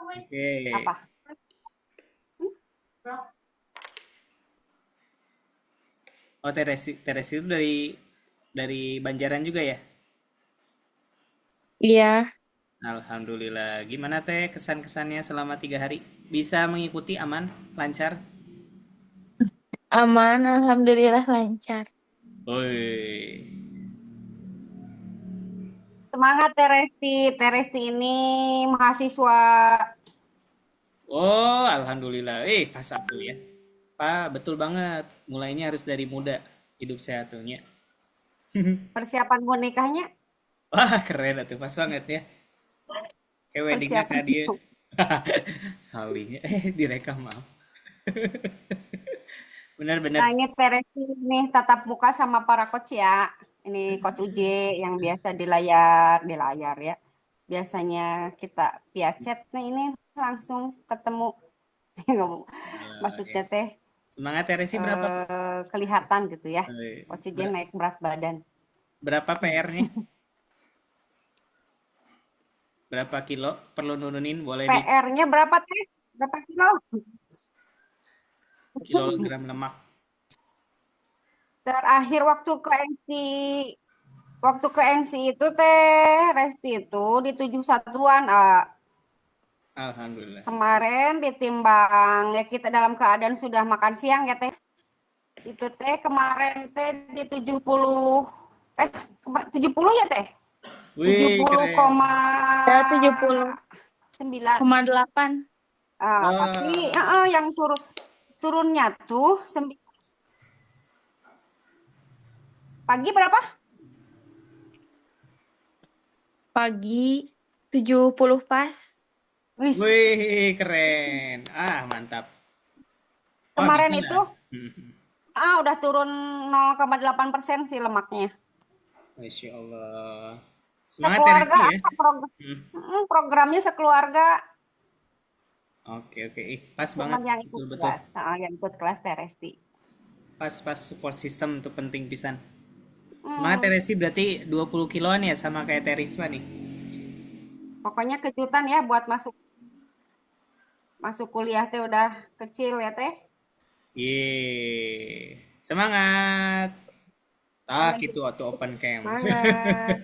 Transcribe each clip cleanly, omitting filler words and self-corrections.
Oke. Apa? Oh, Teresi itu dari Banjaran juga ya? Iya, Alhamdulillah. Gimana teh kesan-kesannya selama 3 hari? Bisa mengikuti aman, lancar? aman, alhamdulillah lancar. Woi. Semangat Teresti. Teresti ini mahasiswa. Oh, alhamdulillah. Pas aku ya. Pak, betul banget. Mulainya harus dari muda. Hidup sehat tuh nya. Persiapan mau nikahnya, Wah, keren atuh. Pas banget ya. Kayak weddingnya persiapan. kak dia. Salingnya. Direkam maaf. Nah, Benar-benar. ini Teresti nih tatap muka sama para coach ya. Ini coach UJ yang biasa di layar ya. Biasanya kita via chat. Nah, ini langsung ketemu. Ngomong. Ya. Maksudnya teh Semangat Teresi berapa? kelihatan gitu ya. Coach UJ Ber- naik berat badan. berapa PR-nya? Berapa kilo perlu nurunin? Boleh di PR-nya berapa teh? Berapa kilo? kilogram lemak. Terakhir waktu ke MC itu teh Resti itu di 71-an. Alhamdulillah. Kemarin ditimbang ya kita dalam keadaan sudah makan siang ya teh. Itu teh kemarin teh di 70 eh 70 ya teh. tujuh Wih, puluh keren. koma Ya, 70,8. sembilan. Tapi Wah, yang turunnya tuh pagi berapa? Pagi 70 pas. Wis. wih, keren. Mantap. Wah, bisa Kemarin lah. itu udah turun 0,8% sih lemaknya. Masya Allah. Semangat ya Sekeluarga Resi ya. apa Hmm. programnya sekeluarga Oke, oke. Pas banget. cuman yang ikut Betul-betul. kelas, yang ikut kelas Teresti. Pas support system itu penting pisan. Semangat Hmm, Teresi berarti 20 kiloan ya sama kayak Terisma nih. pokoknya kejutan ya buat masuk masuk kuliah teh udah kecil ya teh. Yeay. Semangat. Semangat, Gitu atau open camp. semangat.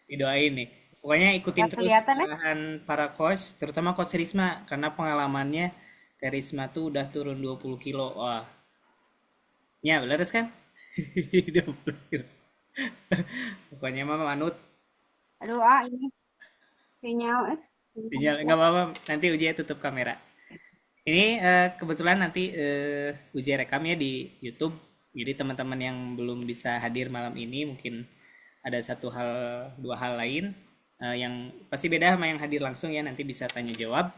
Didoain nih. Pokoknya ikutin Gak terus kelihatan ya. arahan para coach, terutama coach Risma karena pengalamannya Risma tuh udah turun 20 kilo. Wah, ya beres kan? 20 kilo. Pokoknya mama manut Aduh, ini sinyal sinyal sinyal ya. nggak apa-apa. Nanti Uji tutup kamera. Ini kebetulan nanti Uji rekam ya di YouTube. Jadi teman-teman yang belum bisa hadir malam ini mungkin ada satu hal dua hal lain yang pasti beda sama yang hadir langsung ya, nanti bisa tanya jawab.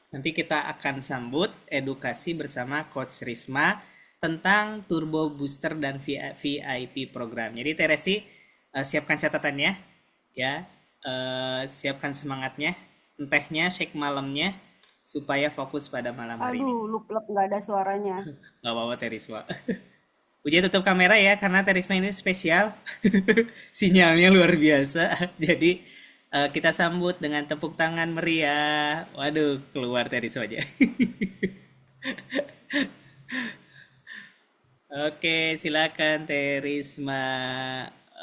Nanti kita akan sambut edukasi bersama Coach Risma tentang Turbo Booster dan VIP program. Jadi Teresi siapkan catatannya ya, siapkan semangatnya, tehnya, shake malamnya supaya fokus pada malam hari ini. Aduh, lup-lup nggak ada suaranya. Gak apa-apa Terisma. Uji tutup kamera ya karena Terisma ini spesial. Sinyalnya luar biasa. Jadi kita sambut dengan tepuk tangan meriah. Waduh, keluar Terisma aja. Oke, silakan Terisma.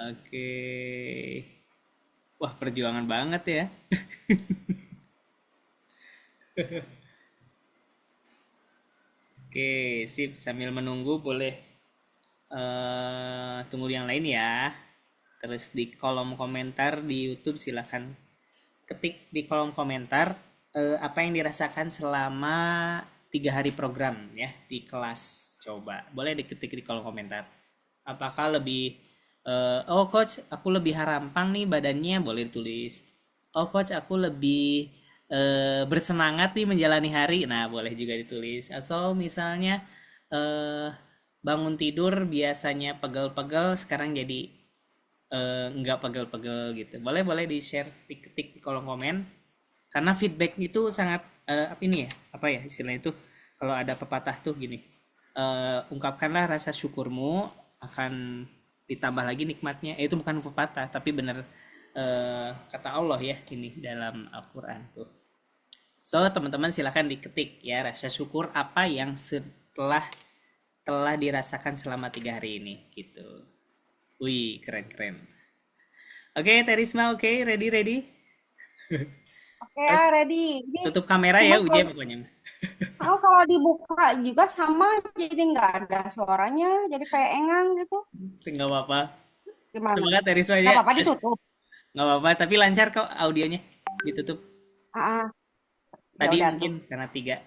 Oke. Wah, perjuangan banget ya. Oke, sip. Sambil menunggu boleh tunggu yang lain ya. Terus di kolom komentar di YouTube silahkan ketik di kolom komentar apa yang dirasakan selama 3 hari program ya di kelas. Coba boleh diketik di kolom komentar. Apakah lebih oh coach aku lebih harampang nih badannya, boleh ditulis. Oh coach aku lebih bersemangat nih menjalani hari, nah boleh juga ditulis. Atau misalnya eh, bangun tidur biasanya pegel-pegel sekarang jadi nggak pegel-pegel gitu. Boleh boleh di share, ketik di kolom komen. Karena feedback itu sangat apa ini ya? Apa ya istilahnya itu? Kalau ada pepatah tuh gini. Ungkapkanlah rasa syukurmu akan ditambah lagi nikmatnya. Itu bukan pepatah, tapi bener kata Allah ya ini dalam Al-Quran tuh. So teman-teman silahkan diketik ya rasa syukur apa yang setelah telah dirasakan selama 3 hari ini gitu. Wih keren-keren. Oke Terisma, oke, ready ready. Oke, Eh, ready. Ini tutup kamera ya cuman Uje pokoknya. kalau dibuka juga sama, jadi nggak ada suaranya, jadi kayak engang gitu. Nggak apa-apa. Gimana? Semoga Terisma Nggak ya. apa-apa ditutup. Nggak apa-apa, tapi lancar kok audionya. Ditutup. Ah, ya Tadi udah tuh. mungkin karena tiga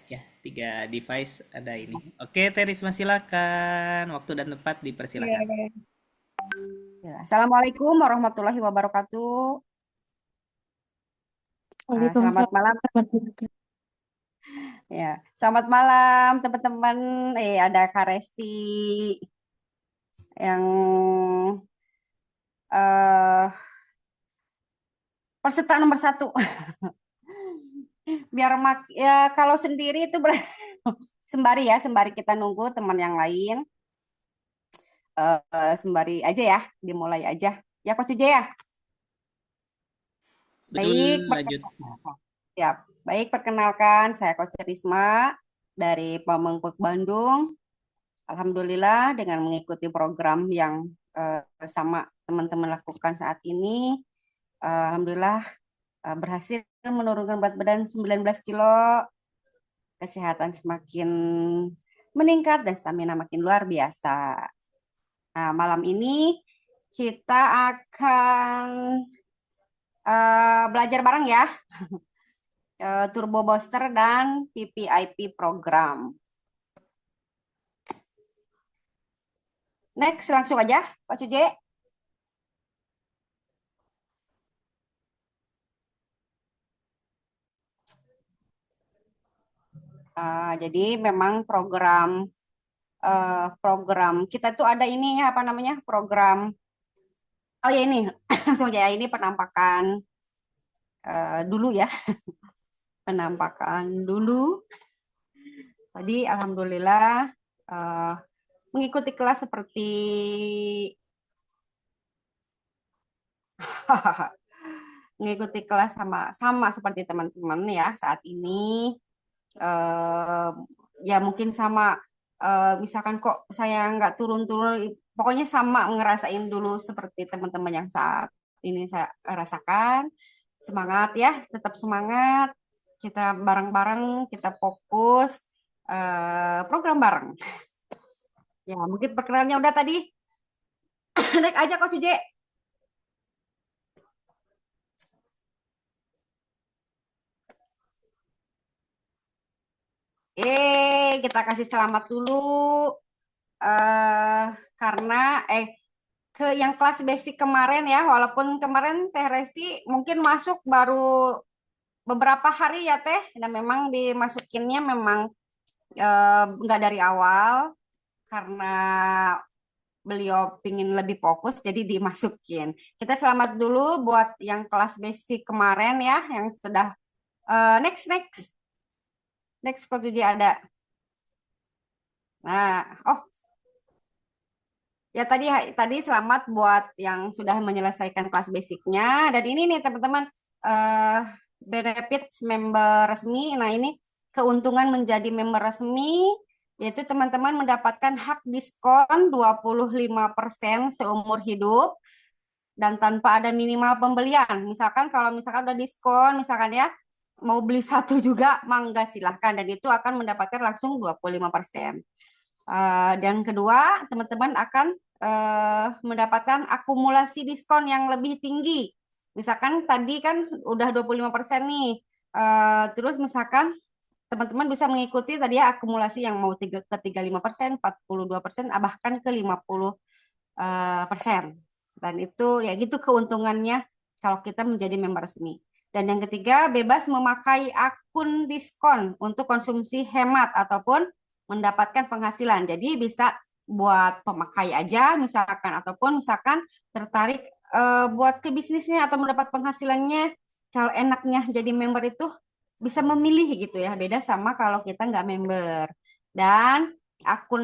device ada ini. Oke, Terisma silakan. Waktu dan tempat dipersilakan. Oke. Ya, Assalamualaikum warahmatullahi wabarakatuh. Selamat Waalaikumsalam malam. warahmatullahi wabarakatuh. Ya, selamat malam teman-teman. Ada Kak Resti yang eh peserta nomor satu. Biar ya kalau sendiri itu sembari ya, sembari kita nunggu teman yang lain. Sembari aja ya, dimulai aja. Ya Coach Uje ya. Betul, Baik, lanjut. ya, baik perkenalkan saya Coach Risma dari Pamengpeuk Bandung. Alhamdulillah dengan mengikuti program yang sama teman-teman lakukan saat ini, alhamdulillah berhasil menurunkan berat badan 19 kilo, kesehatan semakin meningkat dan stamina makin luar biasa. Nah, malam ini kita akan belajar bareng ya, Turbo Booster dan PPIP program. Next, langsung aja, Pak Suje. Jadi memang program kita tuh ada ini ya, apa namanya, program. Oh ya ini, langsung aja ini penampakan dulu ya, penampakan dulu. Tadi alhamdulillah eh, mengikuti kelas seperti mengikuti kelas sama sama seperti teman-teman ya saat ini. eh, Ya mungkin sama, misalkan kok saya nggak turun-turun, pokoknya sama ngerasain dulu seperti teman-teman yang saat ini saya rasakan. Semangat ya, tetap semangat, kita bareng-bareng, kita fokus program bareng ya. Mungkin perkenalannya udah tadi. Naik aja Coach Uje. Kita kasih selamat dulu, eh karena ke yang kelas basic kemarin ya, walaupun kemarin Teh Resti mungkin masuk baru beberapa hari ya Teh, dan memang dimasukinnya memang nggak dari awal karena beliau pingin lebih fokus jadi dimasukin. Kita selamat dulu buat yang kelas basic kemarin ya, yang sudah next next next kok jadi ada. Nah, oh ya tadi selamat buat yang sudah menyelesaikan kelas basicnya. Dan ini nih teman-teman, eh benefits member resmi. Nah ini keuntungan menjadi member resmi, yaitu teman-teman mendapatkan hak diskon 25% seumur hidup dan tanpa ada minimal pembelian. Misalkan udah diskon, misalkan ya mau beli satu juga, mangga silahkan. Dan itu akan mendapatkan langsung 25%. Dan kedua, teman-teman akan mendapatkan akumulasi diskon yang lebih tinggi. Misalkan tadi kan udah 25% nih. Terus misalkan teman-teman bisa mengikuti tadi ya akumulasi yang mau ke 35%, 42%, bahkan ke 50%. Dan itu ya gitu keuntungannya kalau kita menjadi member resmi. Dan yang ketiga, bebas memakai akun diskon untuk konsumsi hemat ataupun mendapatkan penghasilan. Jadi bisa buat pemakai aja misalkan, ataupun misalkan tertarik buat ke bisnisnya atau mendapat penghasilannya. Kalau enaknya jadi member itu bisa memilih gitu ya, beda sama kalau kita nggak member. Dan akun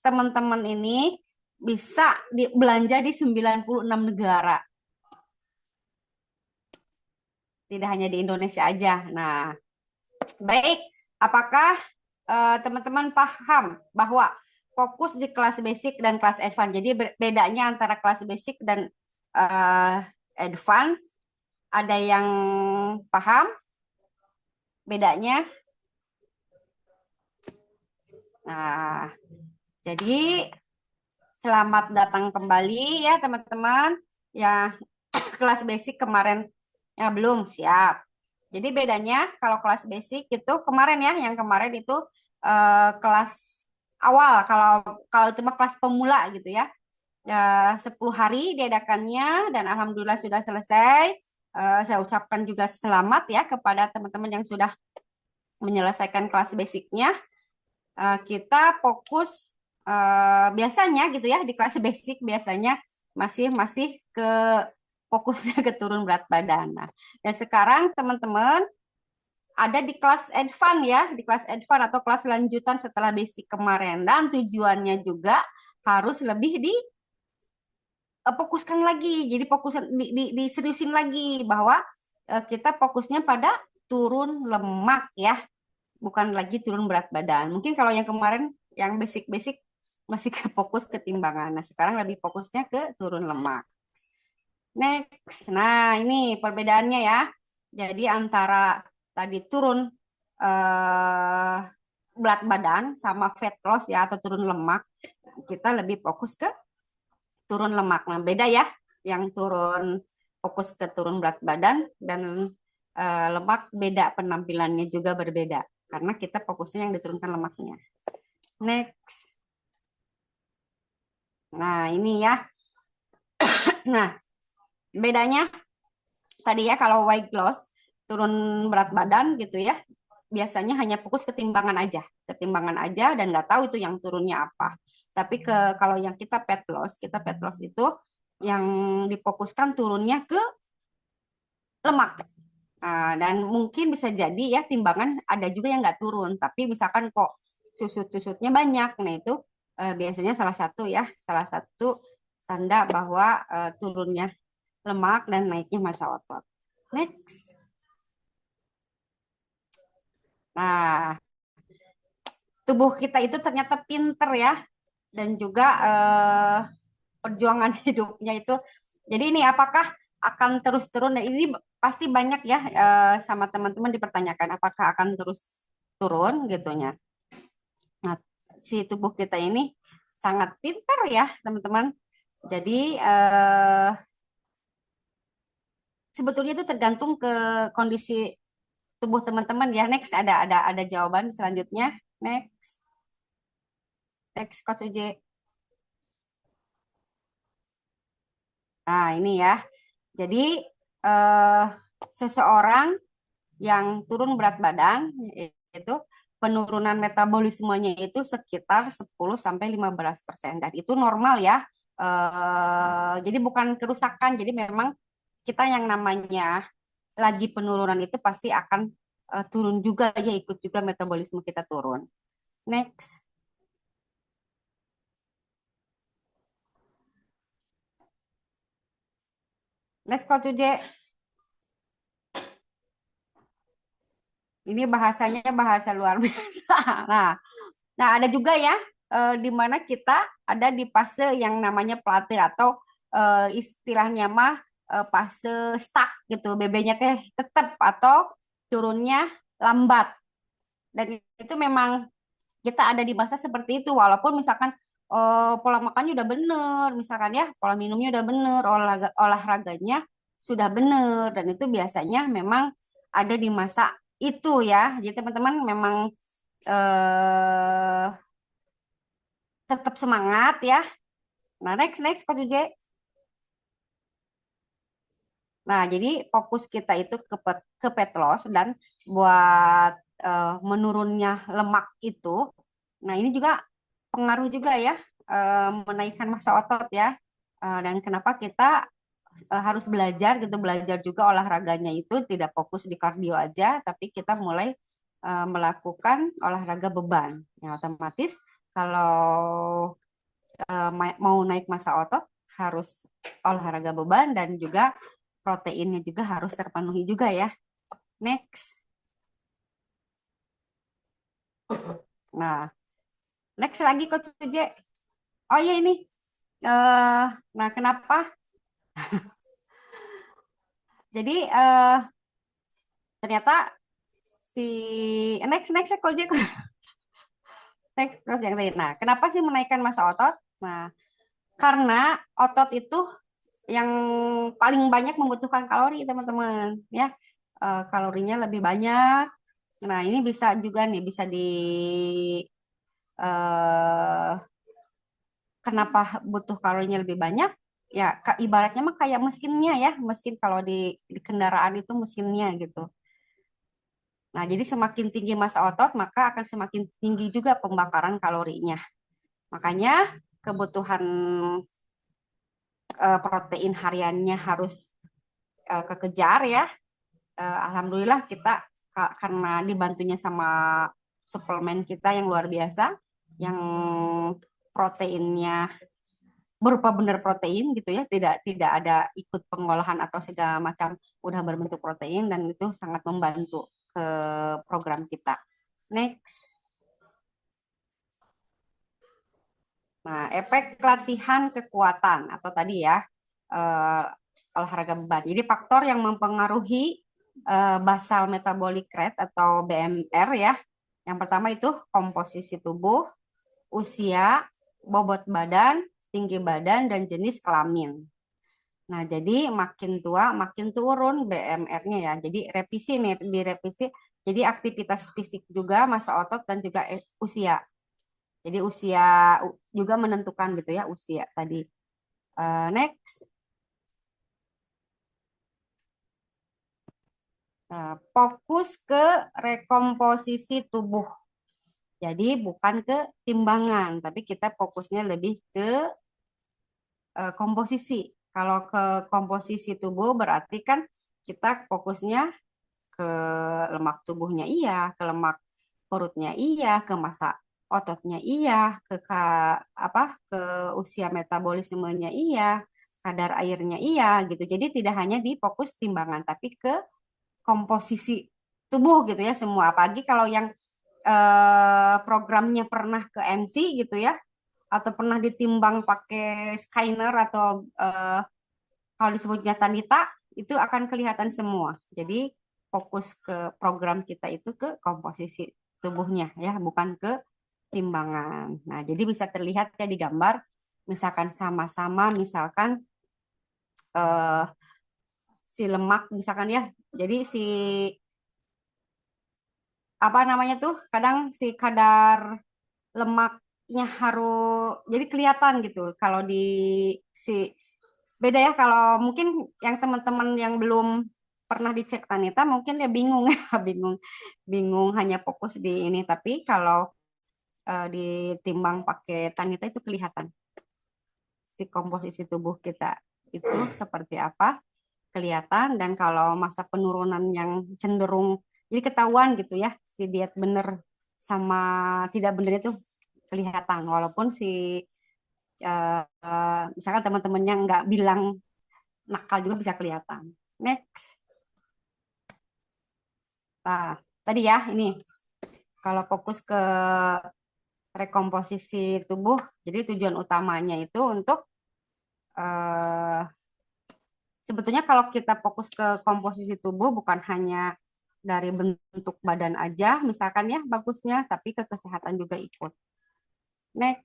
teman-teman ini bisa belanja di 96 negara. tidak hanya di Indonesia aja. Nah, baik, apakah teman-teman paham bahwa fokus di kelas basic dan kelas advance? Jadi bedanya antara kelas basic dan advance, ada yang paham bedanya? Nah, jadi selamat datang kembali ya teman-teman. Ya, kelas basic kemarin ya belum siap. Jadi bedanya kalau kelas basic itu kemarin ya, yang kemarin itu kelas awal. Kalau kalau itu mah kelas pemula gitu ya. Ya, 10 hari diadakannya dan alhamdulillah sudah selesai. Saya ucapkan juga selamat ya kepada teman-teman yang sudah menyelesaikan kelas basicnya. Kita fokus biasanya gitu ya di kelas basic biasanya masih masih ke fokusnya ke turun berat badan. Nah, dan sekarang teman-teman ada di kelas advance ya, di kelas advance atau kelas lanjutan setelah basic kemarin dan tujuannya juga harus lebih di fokuskan lagi. Jadi fokus diseriusin lagi bahwa kita fokusnya pada turun lemak ya, bukan lagi turun berat badan. Mungkin kalau yang kemarin yang basic-basic masih ke fokus ke timbangan. Nah, sekarang lebih fokusnya ke turun lemak. Next. Nah, ini perbedaannya ya. Jadi antara tadi turun berat badan sama fat loss ya atau turun lemak, kita lebih fokus ke turun lemak. Nah, beda ya. Yang turun fokus ke turun berat badan dan lemak beda, penampilannya juga berbeda karena kita fokusnya yang diturunkan lemaknya. Next. Nah, ini ya. Nah, bedanya tadi ya kalau weight loss turun berat badan gitu ya, biasanya hanya fokus ketimbangan aja dan nggak tahu itu yang turunnya apa. Tapi kalau yang kita fat loss itu yang difokuskan turunnya ke lemak. Dan mungkin bisa jadi ya timbangan ada juga yang nggak turun, tapi misalkan kok susut-susutnya banyak, nah itu biasanya salah satu tanda bahwa turunnya lemak dan naiknya massa otot. Next. Nah, tubuh kita itu ternyata pinter ya, dan juga perjuangan hidupnya itu. Jadi ini apakah akan terus turun? Dan ini pasti banyak ya sama teman-teman dipertanyakan apakah akan terus turun gitunya. Nah, si tubuh kita ini sangat pintar ya teman-teman. Jadi sebetulnya itu tergantung ke kondisi tubuh teman-teman ya. Next ada jawaban selanjutnya. Next, next Coach Uje. Nah, ini ya. Jadi eh, seseorang yang turun berat badan itu penurunan metabolismenya itu sekitar 10 sampai 15% dan itu normal ya. Jadi bukan kerusakan, jadi memang kita yang namanya lagi penurunan itu pasti akan turun juga ya, ikut juga metabolisme kita turun. Next. Next Coach Uje. Ini bahasanya bahasa luar biasa. Nah, nah ada juga ya di mana kita ada di fase yang namanya plate atau istilahnya mah fase stuck gitu. BB-nya teh tetap atau turunnya lambat. Dan itu memang kita ada di masa seperti itu walaupun misalkan pola makannya udah bener, misalkan ya pola minumnya udah bener, olahraganya sudah bener dan itu biasanya memang ada di masa itu ya. Jadi teman-teman memang eh, tetap semangat ya. Nah, next Coach Uje. Nah, jadi fokus kita itu ke fat loss dan buat menurunnya lemak itu. Nah, ini juga pengaruh juga ya menaikkan massa otot ya. Dan kenapa kita harus belajar gitu, belajar juga olahraganya itu tidak fokus di kardio aja, tapi kita mulai melakukan olahraga beban. Ya, otomatis kalau mau naik massa otot harus olahraga beban dan juga proteinnya juga harus terpenuhi juga ya. Next. Nah, next lagi Coach Uje. Oh iya ini. Nah, kenapa? Jadi ternyata si next ya Coach Uje. Next terus yang tadi. Nah, kenapa sih menaikkan massa otot? Nah, karena otot itu yang paling banyak membutuhkan kalori, teman-teman. Ya, kalorinya lebih banyak. Nah, ini bisa juga nih, bisa di eh, kenapa butuh kalorinya lebih banyak? Ya, ibaratnya mah kayak mesinnya ya, mesin kalau di kendaraan itu mesinnya gitu. Nah, jadi semakin tinggi massa otot, maka akan semakin tinggi juga pembakaran kalorinya. Makanya kebutuhan protein hariannya harus kekejar ya. Alhamdulillah kita karena dibantunya sama suplemen kita yang luar biasa, yang proteinnya berupa benar protein gitu ya, tidak ada ikut pengolahan atau segala macam, udah berbentuk protein dan itu sangat membantu ke program kita. Next. Nah, efek latihan kekuatan atau tadi ya eh, olahraga beban. Jadi faktor yang mempengaruhi basal metabolic rate atau BMR ya. Yang pertama itu komposisi tubuh, usia, bobot badan, tinggi badan, dan jenis kelamin. Nah, jadi makin tua makin turun BMR-nya ya. Jadi revisi nih, direvisi. Jadi aktivitas fisik juga, massa otot, dan juga usia. Jadi usia juga menentukan gitu ya usia tadi. Next. Fokus ke rekomposisi tubuh. Jadi bukan ke timbangan, tapi kita fokusnya lebih ke komposisi. Kalau ke komposisi tubuh berarti kan kita fokusnya ke lemak tubuhnya iya, ke lemak perutnya iya, ke massa ototnya iya, apa ke usia metabolismenya iya, kadar airnya iya gitu. Jadi tidak hanya di fokus timbangan tapi ke komposisi tubuh gitu ya semua. Apalagi kalau yang programnya pernah ke MC gitu ya atau pernah ditimbang pakai scanner atau kalau disebutnya Tanita itu akan kelihatan semua. Jadi fokus ke program kita itu ke komposisi tubuhnya ya, bukan ke timbangan. Nah, jadi bisa terlihat ya di gambar, misalkan sama-sama, misalkan eh, si lemak, misalkan ya, jadi si apa namanya tuh, kadang si kadar lemaknya harus jadi kelihatan gitu. Kalau di si beda ya kalau mungkin yang teman-teman yang belum pernah dicek Tanita mungkin dia bingung ya bingung bingung hanya fokus di ini tapi kalau ditimbang pakai Tanita itu kelihatan si komposisi tubuh kita itu seperti apa kelihatan dan kalau masa penurunan yang cenderung jadi ketahuan gitu ya si diet bener sama tidak bener itu kelihatan walaupun si misalkan teman-temannya nggak bilang nakal juga bisa kelihatan. Next. Nah, tadi ya ini kalau fokus ke rekomposisi tubuh, jadi tujuan utamanya itu untuk eh, sebetulnya kalau kita fokus ke komposisi tubuh bukan hanya dari bentuk badan aja, misalkan ya bagusnya, tapi ke kesehatan juga ikut. Next.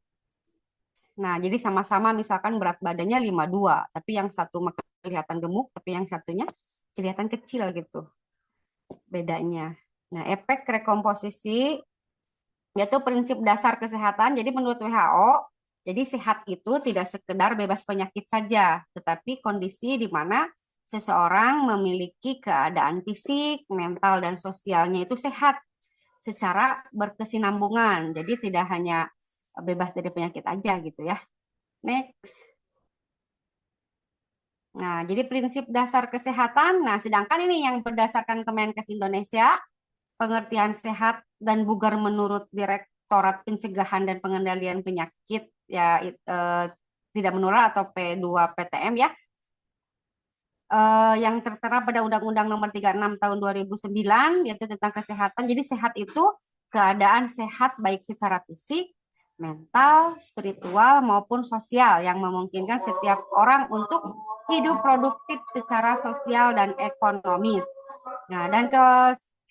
Nah, jadi sama-sama misalkan berat badannya 52, tapi yang satu kelihatan gemuk, tapi yang satunya kelihatan kecil gitu bedanya. Nah, efek rekomposisi yaitu prinsip dasar kesehatan. Jadi menurut WHO, jadi sehat itu tidak sekedar bebas penyakit saja, tetapi kondisi di mana seseorang memiliki keadaan fisik, mental, dan sosialnya itu sehat secara berkesinambungan. Jadi tidak hanya bebas dari penyakit aja gitu ya. Next. Nah, jadi prinsip dasar kesehatan. Nah, sedangkan ini yang berdasarkan Kemenkes Indonesia, pengertian sehat dan bugar menurut Direktorat Pencegahan dan Pengendalian Penyakit ya tidak menular atau P2PTM ya. yang tertera pada Undang-Undang Nomor 36 Tahun 2009, yaitu tentang kesehatan. Jadi sehat itu keadaan sehat baik secara fisik, mental, spiritual maupun sosial yang memungkinkan setiap orang untuk hidup produktif secara sosial dan ekonomis. Nah, dan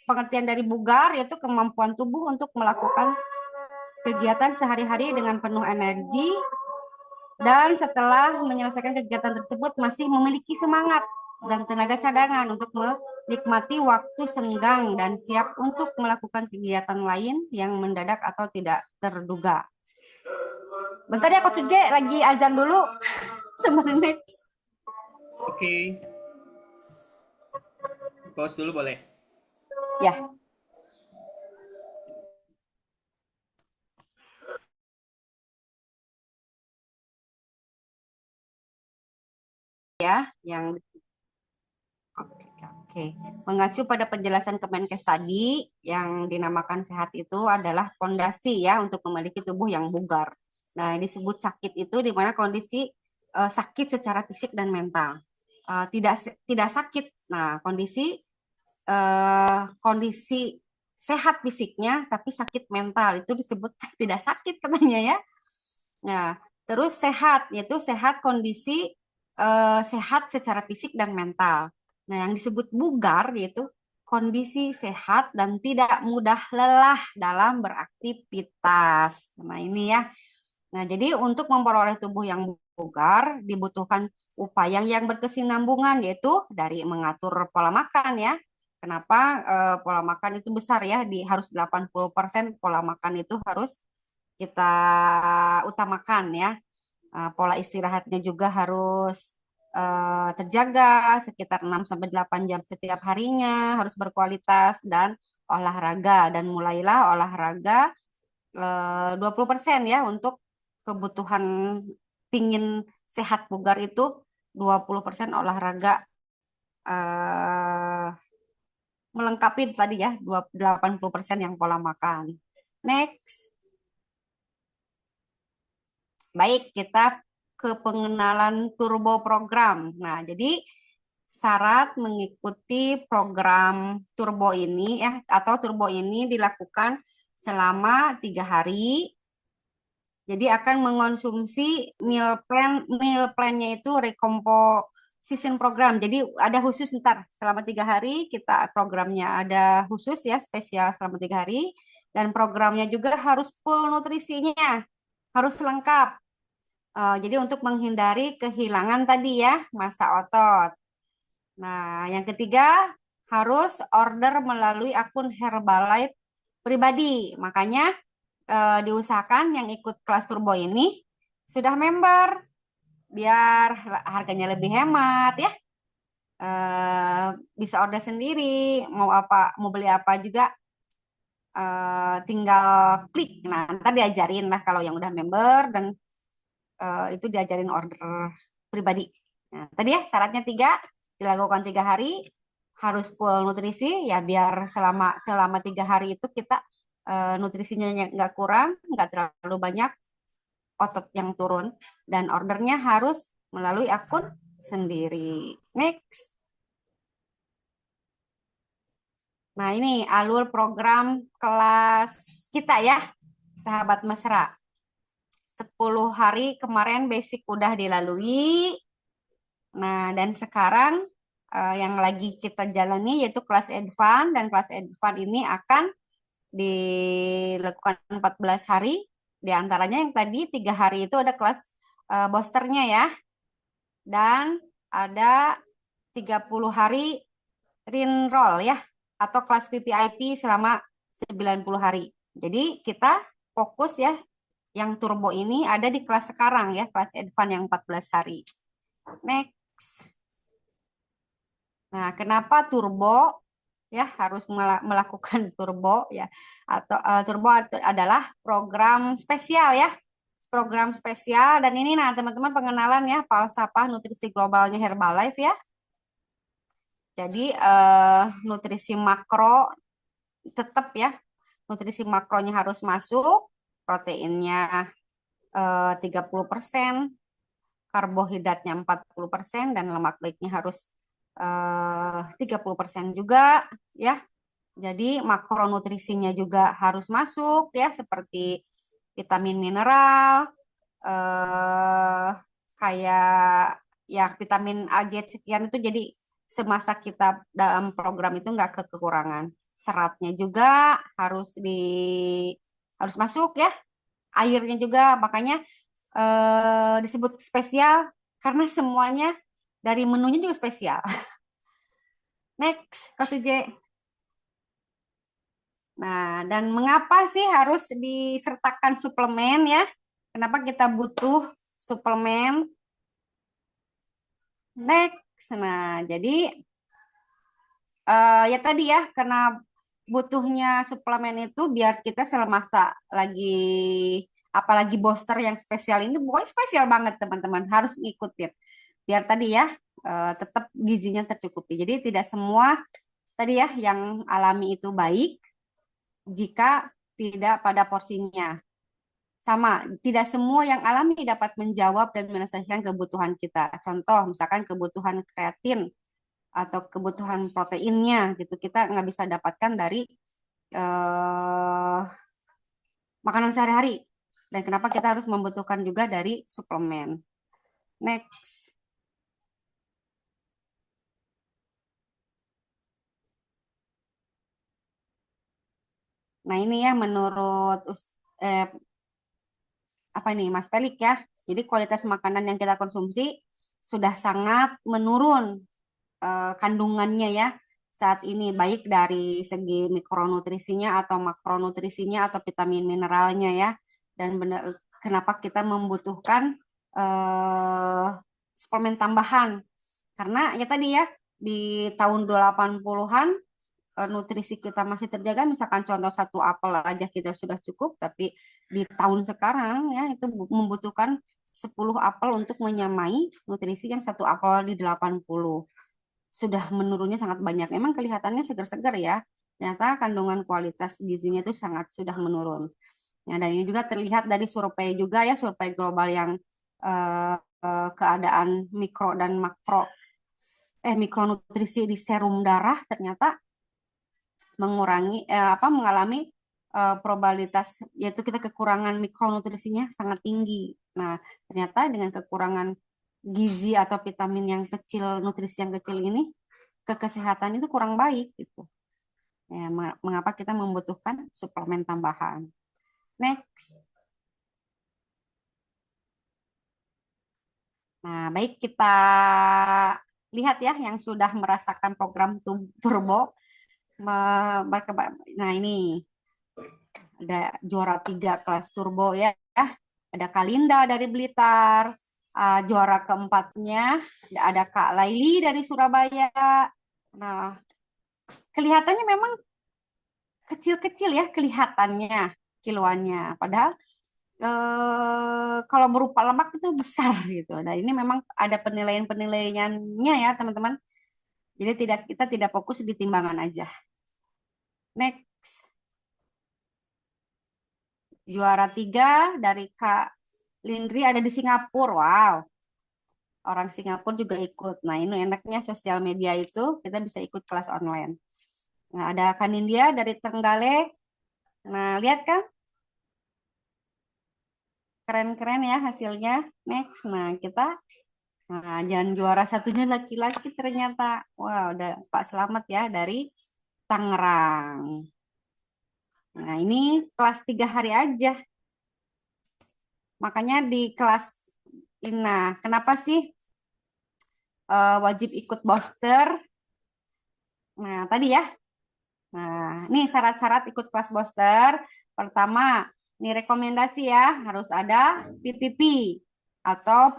pengertian dari bugar yaitu kemampuan tubuh untuk melakukan kegiatan sehari-hari dengan penuh energi dan setelah menyelesaikan kegiatan tersebut masih memiliki semangat dan tenaga cadangan untuk menikmati waktu senggang dan siap untuk melakukan kegiatan lain yang mendadak atau tidak terduga. Bentar ya Coach Uge, lagi azan dulu. Semenit. Oke. Pause dulu boleh? Ya. Ya, yang Oke. Mengacu pada penjelasan Kemenkes tadi, yang dinamakan sehat itu adalah fondasi ya untuk memiliki tubuh yang bugar. Nah, yang disebut sakit itu di mana kondisi sakit secara fisik dan mental. Tidak sakit. Nah, kondisi sehat fisiknya tapi sakit mental itu disebut tidak sakit katanya ya. Nah, terus sehat yaitu sehat kondisi sehat secara fisik dan mental. Nah, yang disebut bugar yaitu kondisi sehat dan tidak mudah lelah dalam beraktivitas. Nah, ini ya. Nah, jadi untuk memperoleh tubuh yang bugar dibutuhkan upaya yang berkesinambungan yaitu dari mengatur pola makan ya. Kenapa pola makan itu besar ya, harus 80% pola makan itu harus kita utamakan ya. Pola istirahatnya juga harus terjaga sekitar 6 sampai 8 jam setiap harinya, harus berkualitas dan olahraga dan mulailah olahraga 20% ya untuk kebutuhan pingin sehat bugar itu 20% olahraga melengkapi tadi ya 80% yang pola makan. Next. Baik, kita ke pengenalan turbo program. Nah, jadi syarat mengikuti program turbo ini ya atau turbo ini dilakukan selama 3 hari. Jadi akan mengonsumsi meal plan-nya itu recomposition program. Jadi ada khusus ntar selama 3 hari kita programnya ada khusus ya spesial selama 3 hari dan programnya juga harus full nutrisinya harus lengkap. Jadi untuk menghindari kehilangan tadi ya massa otot. Nah, yang ketiga harus order melalui akun Herbalife pribadi. Makanya diusahakan yang ikut kelas turbo ini sudah member biar harganya lebih hemat ya. Bisa order sendiri, mau beli apa juga tinggal klik. Nah, ntar diajarin lah kalau yang udah member dan itu diajarin order pribadi. Nah, tadi ya syaratnya 3, dilakukan 3 hari, harus full nutrisi ya biar selama 3 hari itu kita nutrisinya nggak kurang, nggak terlalu banyak otot yang turun dan ordernya harus melalui akun sendiri. Next. Nah, ini alur program kelas kita ya, sahabat mesra. 10 hari kemarin basic udah dilalui. Nah, dan sekarang yang lagi kita jalani yaitu kelas advance dan kelas advance ini akan dilakukan 14 hari. Di antaranya yang tadi 3 hari itu ada kelas boosternya ya. Dan ada 30 hari rinroll ya atau kelas VVIP selama 90 hari. Jadi kita fokus ya yang turbo ini ada di kelas sekarang ya, kelas advance yang 14 hari. Next. Nah, kenapa turbo? Ya, harus melakukan turbo ya. Atau turbo adalah program spesial ya. Program spesial dan ini nah teman-teman pengenalan ya falsafah nutrisi globalnya Herbalife ya. Jadi nutrisi makro tetap ya. Nutrisi makronya harus masuk, proteinnya 30%, karbohidratnya 40% dan lemak baiknya harus 30% juga ya. Jadi makronutrisinya juga harus masuk ya, seperti vitamin mineral, kayak ya vitamin A, Z sekian itu, jadi semasa kita dalam program itu nggak kekurangan. Seratnya juga harus masuk ya, airnya juga, makanya disebut spesial karena semuanya dari menunya juga spesial. Next, Kak Suje. Nah, dan mengapa sih harus disertakan suplemen ya? Kenapa kita butuh suplemen? Next. Nah, jadi ya tadi ya, karena butuhnya suplemen itu biar kita semasa lagi, apalagi booster yang spesial ini, pokoknya spesial banget teman-teman, harus ngikutin. Biar tadi ya, tetap gizinya tercukupi. Jadi tidak semua tadi ya yang alami itu baik jika tidak pada porsinya. Sama, tidak semua yang alami dapat menjawab dan menyelesaikan kebutuhan kita. Contoh, misalkan kebutuhan kreatin atau kebutuhan proteinnya gitu, kita nggak bisa dapatkan dari eh, makanan sehari-hari. Dan kenapa kita harus membutuhkan juga dari suplemen. Next. Nah ini ya menurut apa nih Mas Pelik ya. Jadi kualitas makanan yang kita konsumsi sudah sangat menurun kandungannya ya saat ini, baik dari segi mikronutrisinya atau makronutrisinya atau vitamin mineralnya ya. Dan benar, kenapa kita membutuhkan eh, suplemen tambahan? Karena ya tadi ya di tahun 80-an nutrisi kita masih terjaga, misalkan contoh satu apel aja kita sudah cukup, tapi di tahun sekarang ya itu membutuhkan 10 apel untuk menyamai nutrisi yang satu apel di 80. Sudah menurunnya sangat banyak. Memang kelihatannya segar-segar ya. Ternyata kandungan kualitas gizinya itu sangat sudah menurun. Ya, dan ini juga terlihat dari survei juga ya, survei global yang keadaan mikro dan makro mikronutrisi di serum darah ternyata mengalami probabilitas, yaitu kita kekurangan mikronutrisinya sangat tinggi. Nah, ternyata dengan kekurangan gizi atau vitamin yang kecil, nutrisi yang kecil ini, ke kesehatan itu kurang baik gitu. Ya, mengapa kita membutuhkan suplemen tambahan? Next. Nah, baik kita lihat ya yang sudah merasakan program Turbo. Nah, ini ada juara 3 kelas Turbo ya. Ada Kalinda dari Blitar. Juara keempatnya ada Kak Laili dari Surabaya. Nah, kelihatannya memang kecil-kecil ya kelihatannya kiloannya. Padahal kalau berupa lemak itu besar gitu. Nah, ini memang ada penilaian-penilaiannya ya, teman-teman. Jadi kita tidak fokus di timbangan aja. Next, juara 3 dari Kak Lindri ada di Singapura. Wow, orang Singapura juga ikut. Nah, ini enaknya sosial media itu kita bisa ikut kelas online. Nah, ada Kak Nindya dari Trenggalek. Nah, lihat kan? Keren-keren ya hasilnya. Next, jangan juara satunya laki-laki ternyata. Wow, udah Pak Selamat ya dari Tangerang. Nah, ini kelas 3 hari aja. Makanya di kelas ini, nah, kenapa sih wajib ikut booster? Nah, tadi ya. Nah, ini syarat-syarat ikut kelas booster. Pertama, ini rekomendasi ya, harus ada PPP atau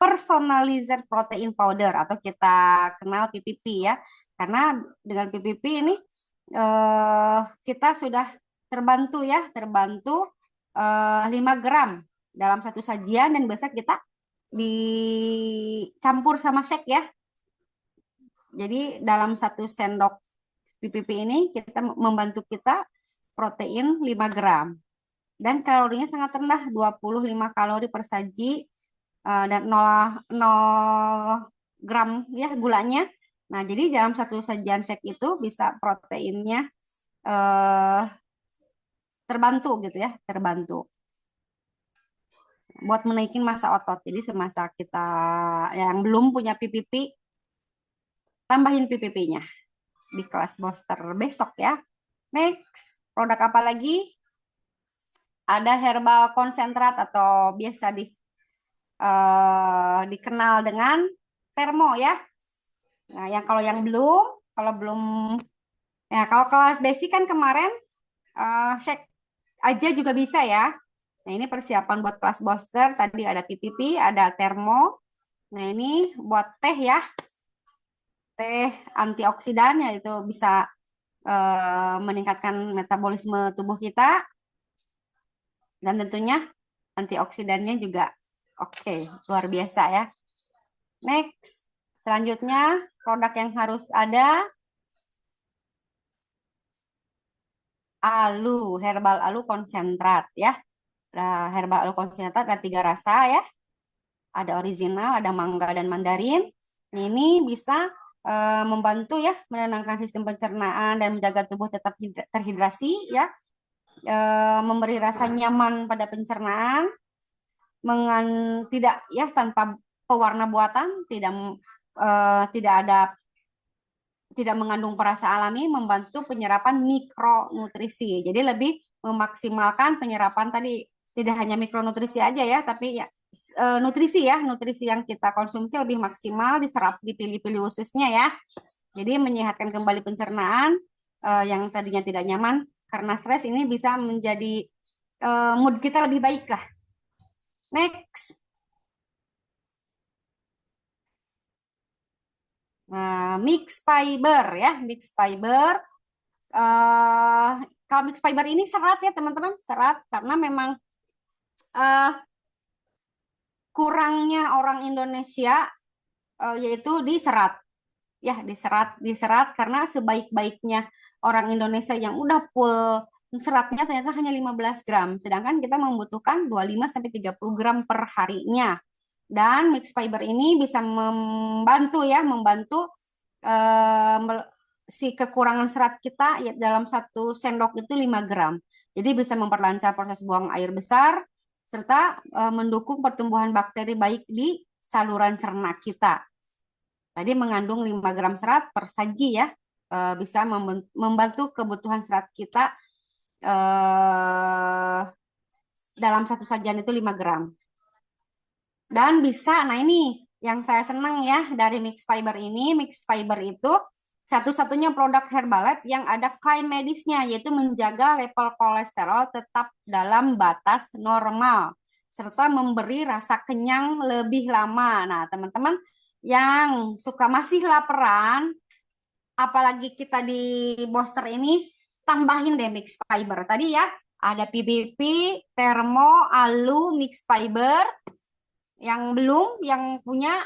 personalized protein powder atau kita kenal PPP ya. Karena dengan PPP ini kita sudah terbantu 5 gram dalam satu sajian, dan biasa kita dicampur sama shake ya. Jadi dalam satu sendok PPP ini kita membantu kita protein 5 gram. Dan kalorinya sangat rendah, 25 kalori per saji dan 0 gram ya gulanya. Nah, jadi dalam satu sajian shake itu bisa proteinnya eh, terbantu gitu ya, terbantu buat menaikin massa otot. Jadi semasa kita yang belum punya PPP, tambahin PPP-nya di kelas booster besok ya. Next, produk apa lagi? Ada herbal konsentrat atau biasa dikenal dengan termo ya. Nah, kalau yang belum, kalau belum, ya kalau kelas basic kan kemarin shake aja juga bisa ya. Nah, ini persiapan buat kelas booster. Tadi ada PPP, ada termo. Nah, ini buat teh ya. Teh antioksidan yaitu bisa meningkatkan metabolisme tubuh kita dan tentunya antioksidannya juga oke, luar biasa ya. Next, selanjutnya produk yang harus ada herbal alu konsentrat ya. Nah, herbal alu konsentrat ada 3 rasa ya. Ada original, ada mangga dan mandarin. Nah, ini bisa membantu ya menenangkan sistem pencernaan dan menjaga tubuh tetap terhidrasi ya. Memberi rasa nyaman pada pencernaan, tidak ya tanpa pewarna buatan, tidak ada tidak mengandung perasa alami, membantu penyerapan mikronutrisi. Jadi lebih memaksimalkan penyerapan tadi, tidak hanya mikronutrisi aja ya, tapi ya nutrisi ya, nutrisi yang kita konsumsi lebih maksimal diserap di pilih-pilih ususnya ya. Jadi menyehatkan kembali pencernaan yang tadinya tidak nyaman karena stres, ini bisa menjadi mood kita lebih baik lah. Next. Nah, mix fiber ya, mix fiber. Kalau mix fiber ini serat ya teman-teman, serat karena memang eh, kurangnya orang Indonesia yaitu diserat. Ya, diserat karena sebaik-baiknya orang Indonesia yang udah full seratnya ternyata hanya 15 gram, sedangkan kita membutuhkan 25 sampai 30 gram per harinya. Dan mix fiber ini bisa membantu ya, membantu eh, si kekurangan serat kita ya, dalam 1 sendok itu 5 gram. Jadi bisa memperlancar proses buang air besar serta mendukung pertumbuhan bakteri baik di saluran cerna kita. Tadi mengandung 5 gram serat per saji ya, bisa membantu kebutuhan serat kita dalam satu sajian itu 5 gram. Dan bisa, nah ini yang saya senang ya dari mix fiber ini. Mix fiber itu satu-satunya produk Herbalife yang ada klaim medisnya, yaitu menjaga level kolesterol tetap dalam batas normal serta memberi rasa kenyang lebih lama. Nah, teman-teman yang suka masih laparan, apalagi kita di booster ini, tambahin deh mix fiber. Tadi ya, ada PBP, Thermo, Alu, mix fiber. Yang belum, yang punya,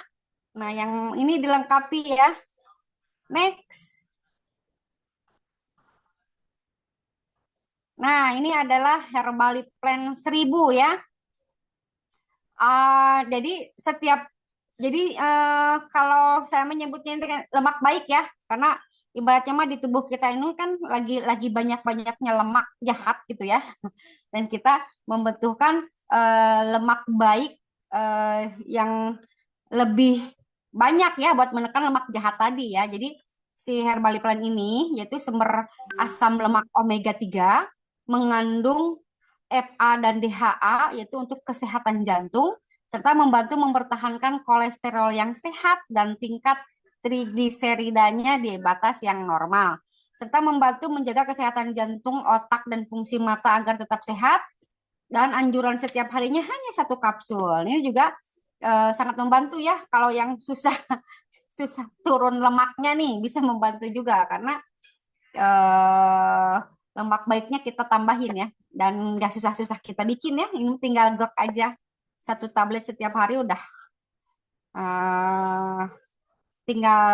nah yang ini dilengkapi ya. Next. Nah, ini adalah Herbalife Plan 1000 ya. Jadi kalau saya menyebutnya ini kan lemak baik ya, karena ibaratnya mah di tubuh kita ini kan lagi banyak-banyaknya lemak jahat gitu ya. Dan kita membutuhkan lemak baik yang lebih banyak ya buat menekan lemak jahat tadi ya. Jadi si Herbalife ini yaitu sumber asam lemak omega 3, mengandung FA dan DHA yaitu untuk kesehatan jantung serta membantu mempertahankan kolesterol yang sehat dan tingkat trigliseridanya di batas yang normal serta membantu menjaga kesehatan jantung, otak dan fungsi mata agar tetap sehat, dan anjuran setiap harinya hanya 1 kapsul. Ini juga sangat membantu ya kalau yang susah susah turun lemaknya nih, bisa membantu juga karena eh, lemak baiknya kita tambahin ya, dan nggak susah-susah kita bikin ya, ini tinggal glok aja 1 tablet setiap hari udah eh, tinggal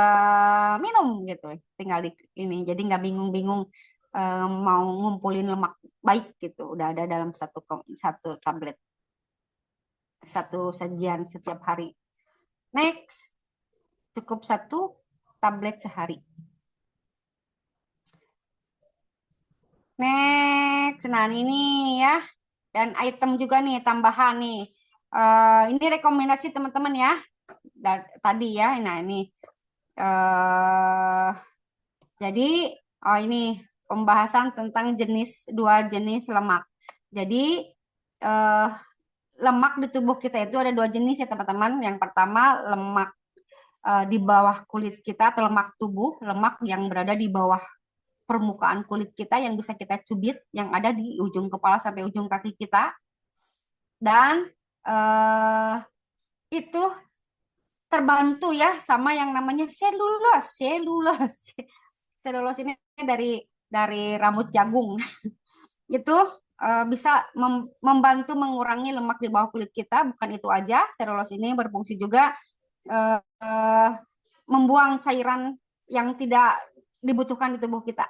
minum gitu, tinggal di ini, jadi nggak bingung-bingung mau ngumpulin lemak baik gitu, udah ada dalam satu tablet, satu sajian setiap hari. Next. Cukup 1 tablet sehari. Next, nah ini ya. Dan item juga nih, tambahan nih. Ini rekomendasi teman-teman ya. Tadi ya, nah ini. eh jadi, ini pembahasan tentang dua jenis lemak. Jadi, eh, lemak di tubuh kita itu ada 2 jenis ya teman-teman. Yang pertama lemak di bawah kulit kita atau lemak tubuh, lemak yang berada di bawah permukaan kulit kita yang bisa kita cubit, yang ada di ujung kepala sampai ujung kaki kita. Dan eh, itu terbantu ya sama yang namanya selulos. Selulos ini dari rambut jagung. Itu bisa membantu mengurangi lemak di bawah kulit kita. Bukan itu aja, selulos ini berfungsi juga eh, eh, membuang cairan yang tidak dibutuhkan di tubuh kita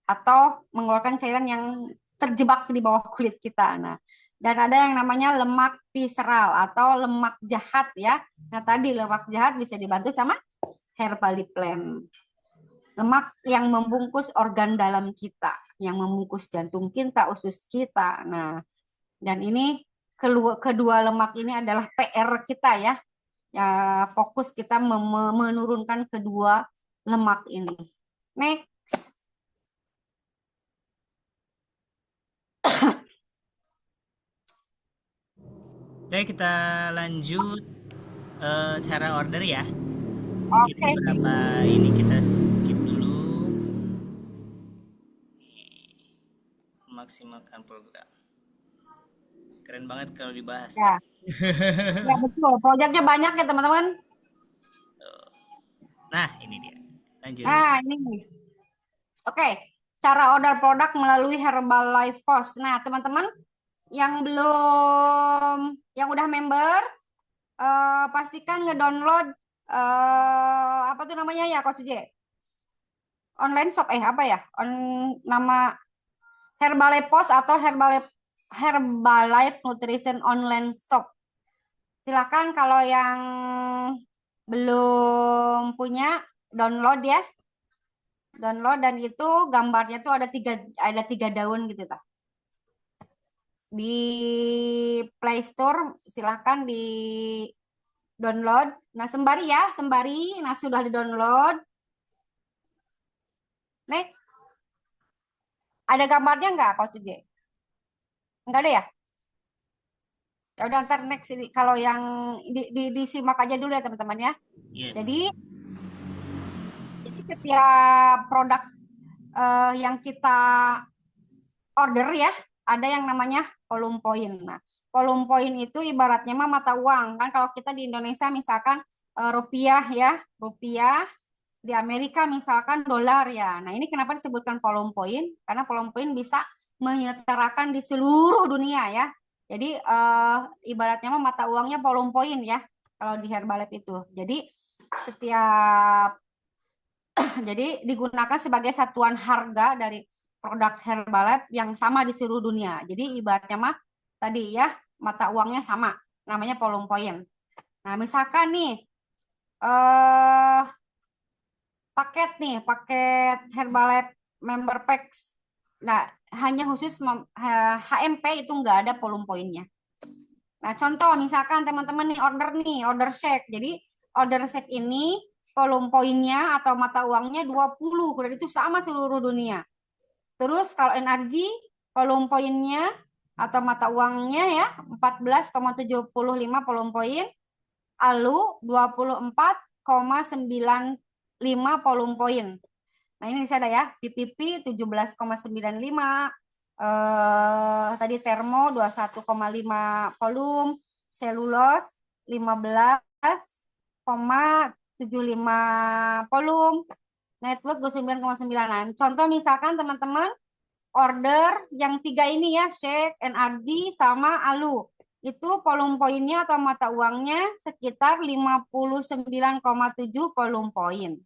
atau mengeluarkan cairan yang terjebak di bawah kulit kita. Nah, dan ada yang namanya lemak visceral atau lemak jahat ya. Nah, tadi lemak jahat bisa dibantu sama Herbalife. Lemak yang membungkus organ dalam kita, yang membungkus jantung kita, usus kita. Nah, dan ini kedua lemak ini adalah PR kita ya. Ya, fokus kita menurunkan kedua lemak ini. Next. Oke, kita lanjut cara order ya. Mungkin Oke. beberapa ini kita skip dulu. Memaksimalkan program. Keren banget kalau dibahas. Ya, ya betul. Proyeknya banyak ya teman-teman. Nah, ini dia. Lanjut. Nah, ini. Oke, cara order produk melalui Herbalife Post. Nah, teman-teman yang yang udah member, pastikan ngedownload apa tuh namanya ya, Coach J? Online shop apa ya? Nama Herbalife Post atau Herbalife Nutrition Online Shop. Silakan kalau yang belum punya download ya, download dan itu gambarnya tuh ada tiga daun gitu tak. Di Play Store silakan di download. Nah sembari ya, sembari. Nah sudah di download. Next, ada gambarnya nggak, Coach J? Nggak ada ya? Ya udah ntar next ini kalau yang disimak aja dulu ya teman-teman ya. Yes. Jadi setiap produk yang kita order ya, ada yang namanya volume point. Nah, volume point itu ibaratnya mah mata uang kan. Kalau kita di Indonesia misalkan rupiah ya, rupiah, di Amerika misalkan dolar ya. Nah, ini kenapa disebutkan volume point? Karena volume point bisa menyetarakan di seluruh dunia ya. Jadi ibaratnya mah mata uangnya volume point ya kalau di Herbalife itu. Jadi setiap jadi digunakan sebagai satuan harga dari produk Herbalife yang sama di seluruh dunia. Jadi ibaratnya mah tadi ya mata uangnya sama, namanya volume point. Nah, misalkan nih eh paket Herbalife Member Packs. Nah, hanya khusus HMP itu nggak ada volume pointnya. Nah, contoh misalkan teman-teman nih order shake. Jadi order shake ini volume poinnya atau mata uangnya 20, dan itu sama seluruh dunia. Terus kalau energi volume poinnya atau mata uangnya ya 14,75 volume poin, ALU 24,95 volume poin. Nah, ini bisa ada ya, PPP 17,95, tadi termo 21,5 volume, selulos 15,75 volume, network 29,9. Contoh misalkan teman-teman order yang 3 ini ya, shake, NRG, sama ALU. Itu volume poinnya atau mata uangnya sekitar 59,7 volume poin.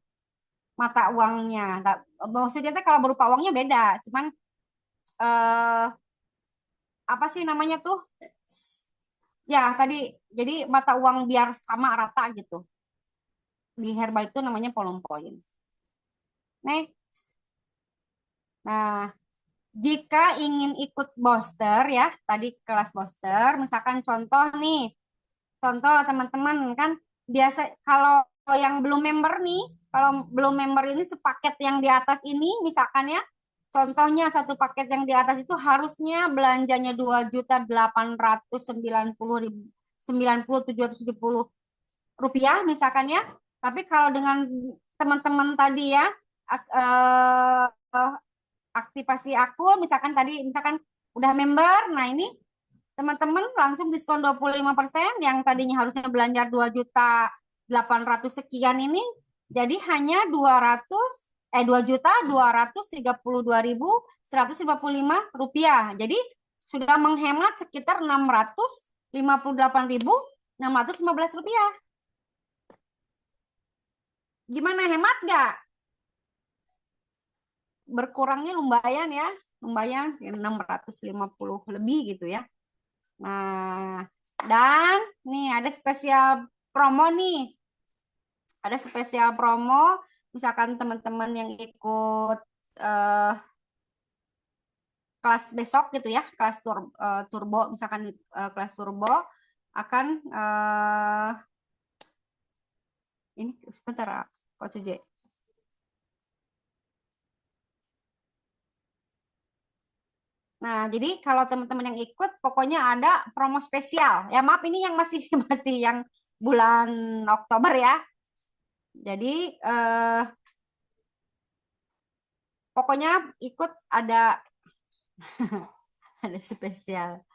Mata uangnya. Maksudnya kalau berupa uangnya beda. Cuman apa sih namanya tuh? Ya, tadi jadi mata uang biar sama rata gitu. Di herbal itu namanya polong point. Next. Nah, jika ingin ikut booster ya, tadi kelas booster, misalkan contoh nih, contoh teman-teman kan biasa kalau yang belum member nih, kalau belum member ini sepaket yang di atas ini, misalkan ya, contohnya satu paket yang di atas itu harusnya belanjanya 2.890.000 rupiah misalkan ya. Tapi kalau dengan teman-teman tadi ya aktivasi akun misalkan tadi misalkan udah member, nah ini teman-teman langsung diskon 25% yang tadinya harusnya belanja 2.800.000 sekian ini jadi hanya 2.232.155 rupiah. Jadi sudah menghemat sekitar 658.615 rupiah. Gimana, hemat nggak? Berkurangnya lumayan ya, lumayan 650 lebih gitu ya. Nah, dan nih ada spesial promo nih. Ada spesial promo, misalkan teman-teman yang ikut kelas besok gitu ya, kelas turbo, misalkan kelas turbo akan ini sebentar, Coach Suji. Nah, jadi kalau teman-teman yang ikut, pokoknya ada promo spesial. Ya maaf, ini yang masih masih yang bulan Oktober ya. Jadi pokoknya ikut ada ada spesial.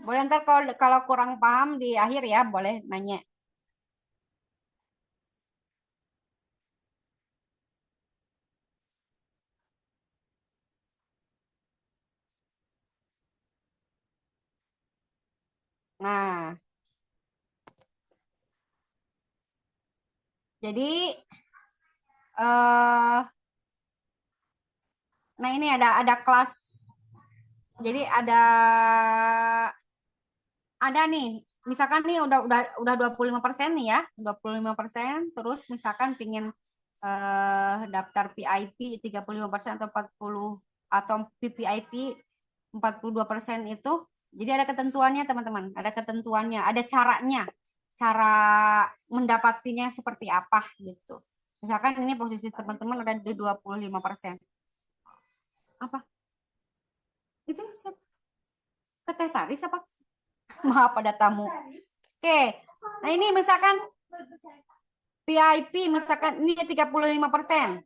Boleh ntar kalau kurang paham di akhir ya, boleh nanya. Nah, jadi nah ini ada kelas. Jadi ada nih, misalkan nih udah 25% nih ya, 25%, terus misalkan pingin daftar PIP 35% atau 40 atau PPIP 42% itu. Jadi ada ketentuannya teman-teman, ada ketentuannya, ada caranya, cara mendapatinya seperti apa gitu. Misalkan ini posisi teman-teman ada di 25%. Apa? Itu ketetaris apa? Maaf, ada tamu. Oke, nah ini misalkan PIP, misalkan ini 35%.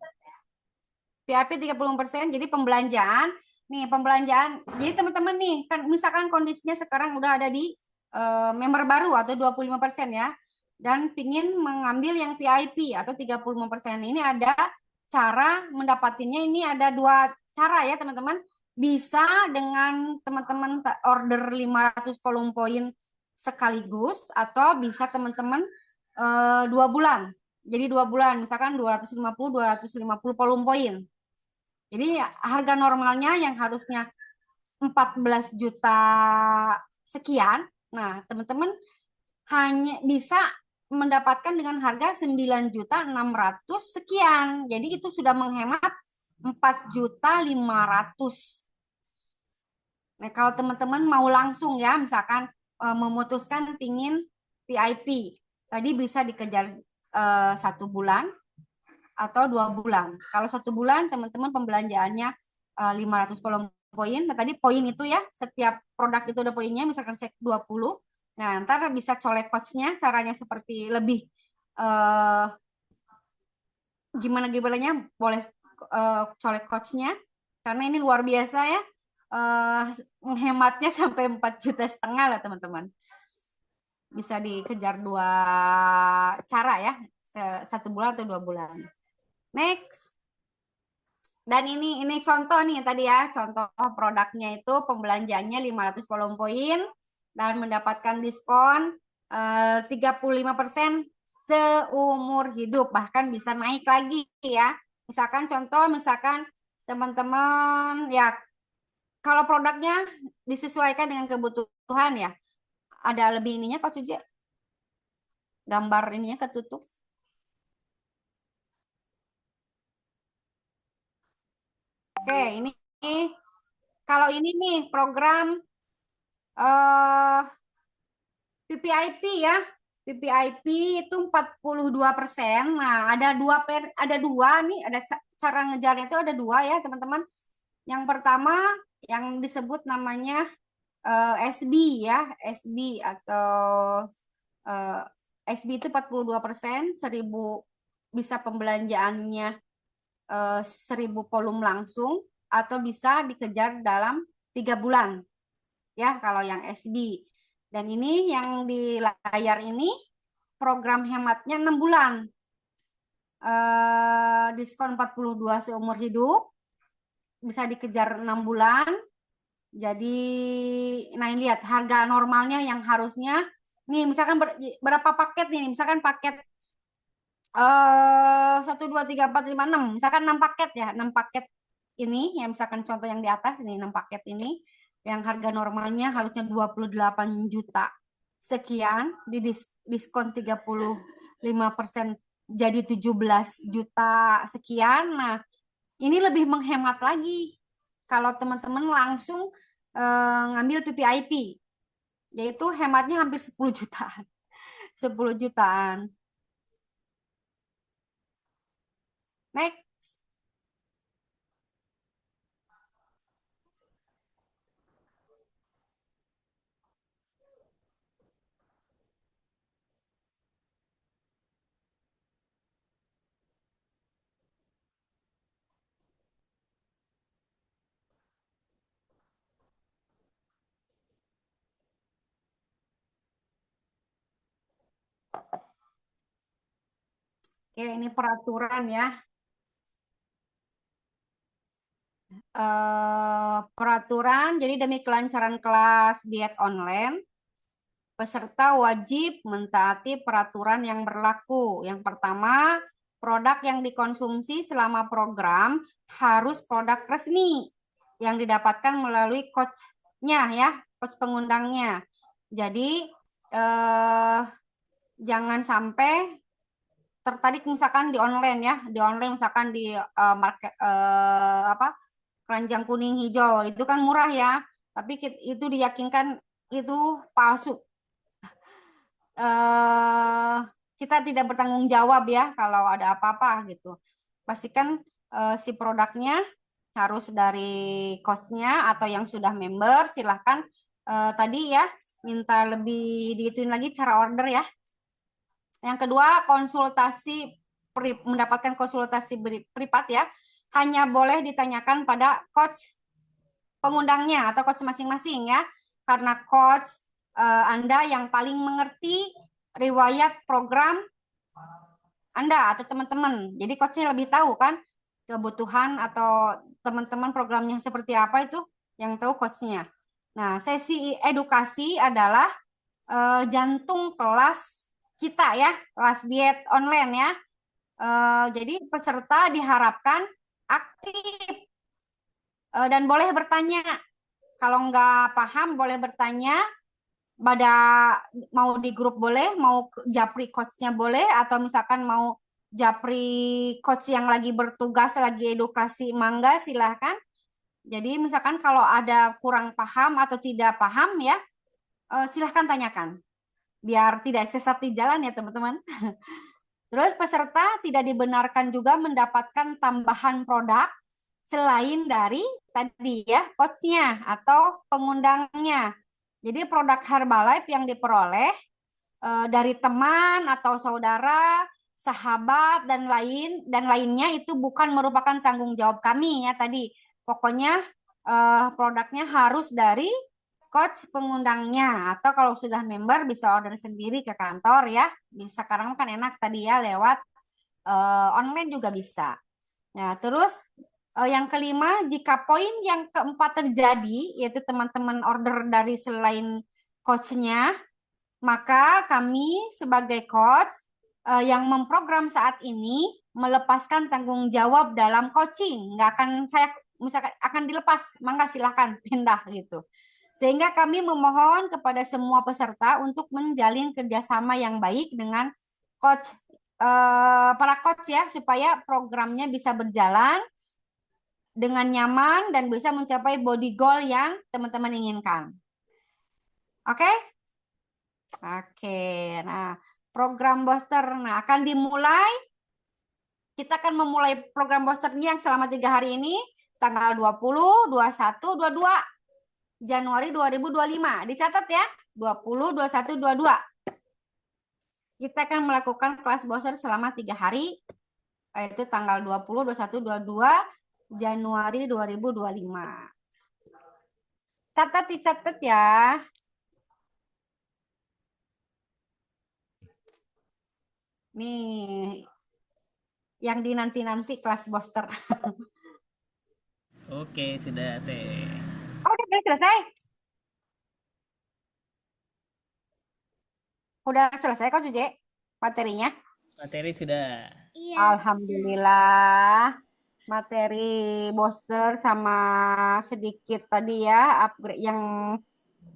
PIP 30%, jadi pembelanjaan. Nih, pembelanjaan. Jadi teman-teman nih, kan misalkan kondisinya sekarang udah ada di member baru atau 25% ya. Dan pingin mengambil yang VIP atau 35%. Ini ada cara mendapatinya, ini ada dua cara ya teman-teman. Bisa dengan teman-teman order 500 kolom poin sekaligus atau bisa teman-teman 2 bulan. Jadi 2 bulan, misalkan 250 kolom poin. Jadi harga normalnya yang harusnya 14 juta sekian. Nah, teman-teman hanya bisa mendapatkan dengan harga 9.600.000 sekian. Jadi itu sudah menghemat 4.500.000. Nah, kalau teman-teman mau langsung ya, misalkan memutuskan pingin VIP, tadi bisa dikejar 1 bulan atau 2 bulan. Kalau 1 bulan teman-teman pembelanjaannya 500 poin. Nah, tadi poin itu ya, setiap produk itu ada poinnya, misalkan saya 20. Nah, ntar bisa colek coachnya, caranya seperti lebih gimana-gimananya boleh colek coachnya. Karena ini luar biasa ya, menghematnya sampai 4,5 juta lah teman-teman. Bisa dikejar 2 cara ya, 1 bulan atau 2 bulan. Next. Dan ini contoh nih tadi ya, contoh produknya itu pembelanjaannya 500 kolom poin. dan mendapatkan diskon 35% seumur hidup, bahkan bisa naik lagi ya. Misalkan contoh, misalkan teman-teman ya, kalau produknya disesuaikan dengan kebutuhan ya, ada lebih ininya Kak Cuci, gambar ininya ketutup. Oke, ini kalau ini nih program PPIP ya. PPIP itu 42%. Nah, ada dua nih, ada cara ngejarnya itu ada dua ya, teman-teman. Yang pertama yang disebut namanya SB ya, SB atau eh, SB itu 42%, 1000 bisa pembelanjaannya 1000 volume langsung atau bisa dikejar dalam 3 bulan ya kalau yang SB. Dan ini yang di layar ini program hematnya 6 bulan. Diskon 42 seumur hidup, bisa dikejar 6 bulan. Jadi, nah ini lihat harga normalnya yang harusnya, nih misalkan berapa paket nih, misalkan paket 1, 2, 3, 4, 5, 6, misalkan 6 paket ya, 6 paket ini, yang misalkan contoh yang di atas ini 6 paket ini, yang harga normalnya harusnya 28 juta sekian, di diskon 35% jadi 17 juta sekian. Nah, ini lebih menghemat lagi kalau teman-teman langsung ngambil PPIP, yaitu hematnya hampir 10 jutaan. 10 jutaan. Next. Oke, ini peraturan ya. Peraturan, jadi demi kelancaran kelas diet online, peserta wajib mentaati peraturan yang berlaku. Yang pertama, produk yang dikonsumsi selama program harus produk resmi yang didapatkan melalui coach-nya ya, coach pengundangnya. Jadi jangan sampai tertarik misalkan di online ya, di online misalkan di market apa, keranjang kuning hijau itu kan murah ya, tapi itu diyakinkan itu palsu. eh Kita tidak bertanggung jawab ya kalau ada apa-apa gitu. Pastikan si produknya harus dari coach-nya atau yang sudah member, silahkan tadi ya minta lebih diituin lagi cara order ya. Yang kedua, mendapatkan konsultasi privat ya, hanya boleh ditanyakan pada coach pengundangnya atau coach masing-masing ya, karena coach Anda yang paling mengerti riwayat program Anda atau teman-teman. Jadi coachnya lebih tahu kan kebutuhan atau teman-teman programnya seperti apa, itu yang tahu coachnya. Nah, sesi edukasi adalah jantung kelas kita ya, kelas diet online ya. Jadi peserta diharapkan aktif dan boleh bertanya. Kalau nggak paham boleh bertanya pada, mau di grup boleh, mau japri coachnya boleh, atau misalkan mau japri coach yang lagi bertugas, lagi edukasi, mangga silahkan. Jadi misalkan kalau ada kurang paham atau tidak paham ya, silahkan tanyakan. Biar tidak sesat di jalan ya teman-teman. Terus peserta tidak dibenarkan juga mendapatkan tambahan produk selain dari tadi ya coachnya atau pengundangnya. Jadi produk Herbalife yang diperoleh dari teman atau saudara, sahabat dan lainnya itu bukan merupakan tanggung jawab kami ya tadi. Pokoknya produknya harus dari coach pengundangnya, atau kalau sudah member bisa order sendiri ke kantor ya. Bisa, sekarang kan enak tadi ya lewat online juga bisa. Nah, terus yang kelima, jika poin yang keempat terjadi, yaitu teman-teman order dari selain coach-nya, maka kami sebagai coach yang memprogram saat ini melepaskan tanggung jawab dalam coaching. Nggak akan saya misalkan akan dilepas, mangga silahkan pindah gitu. Sehingga kami memohon kepada semua peserta untuk menjalin kerjasama yang baik dengan coach, para coach ya, supaya programnya bisa berjalan dengan nyaman dan bisa mencapai body goal yang teman-teman inginkan. Oke? Oke, nah program booster, nah akan dimulai, kita akan memulai program boosternya yang selama 3 hari ini, tanggal 20, 21, 22 Januari 2025. Dicatat ya, 20, 21, 22. Kita akan melakukan kelas booster selama 3 hari, yaitu tanggal 20, 21, 22 Januari 2025. Dicatat ya. Nih, yang dinanti-nanti kelas booster. Oke, sudah Teh. Oh, udah selesai? Udah selesai kok, Juje, materinya? Materi sudah. Alhamdulillah. Materi booster sama sedikit tadi ya, upgrade yang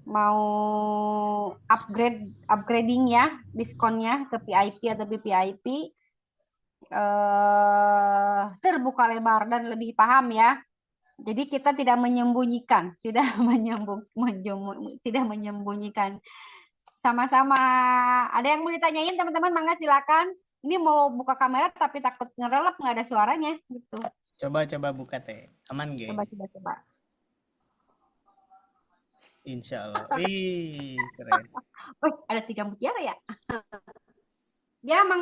mau upgrading ya, diskonnya ke VIP atau VVIP terbuka lebar dan lebih paham ya. Jadi kita tidak menyembunyikan, tidak menyembunyikan. Sama-sama. Ada yang mau ditanyain teman-teman? Mangga silakan. Ini mau buka kamera tapi takut ngerelap nggak ada suaranya gitu. Coba buka Teh. Aman gak? Coba. Insya Allah. Wih, keren. Oh, ada 3 mutiara ya? Ya, Mangga.